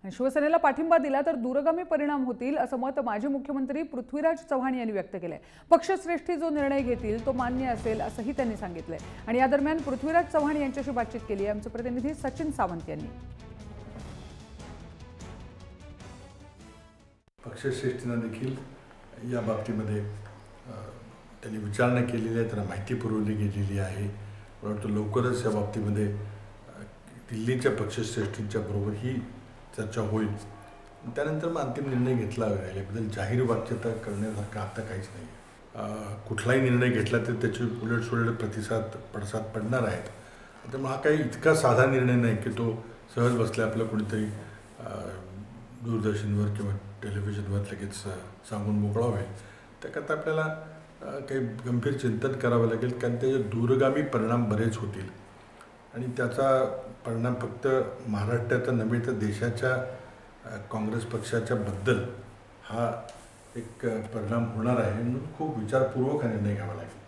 शिवसेनेला पाठिंबा दिला तर दूरगामी परिणाम होतील असं मत माजी मुख्यमंत्री पृथ्वीराज चव्हाण यांनी व्यक्त केलंय। पक्षश्रेष्ठी जो निर्णय घेतील तो मान्य असेल असंही त्यांनी सांगितलंय। आणि या दरम्यान पृथ्वीराज चव्हाण यांच्याशी बातचीत केली आमचे प्रतिनिधी सचिन सावंत यांनी। पक्षश्रेष्ठींना देखील या बाबतीमध्ये त्यांनी विचारणा केलेली आहे, त्यांना माहिती पुरवली गेलेली आहे। परंतु लवकरच या बाबतीमध्ये दिल्लीच्या पक्षश्रेष्ठींच्या बरोबर ही चर्चा होईल। त्यानंतर मग अंतिम निर्णय घेतला जाईल। याबद्दल जाहीर वाच्यता करण्यासारखं आता काहीच नाही। कुठलाही निर्णय घेतला तर त्याचे उलटसुलट पडसाद पडणार आहेत। त्यामुळे हा काही इतका साधा निर्णय नाही की तो सहज बसल्या आपलं कोणीतरी दूरदर्शनवर किंवा टेलिव्हिजनवर लगेच सांगून मोकळा होईल। त्याकरता आपल्याला काही गंभीर चिंतन करावं लागेल, कारण त्याचे दूरगामी परिणाम बरेच होतील आणि त्याचा परिणाम फक्त महाराष्ट्राचा नव्हे तर देशाच्या काँग्रेस पक्षाच्या बद्दल हा एक परिणाम होणार आहे। म्हणून खूप विचारपूर्वक हा निर्णय घ्यावा लागेल।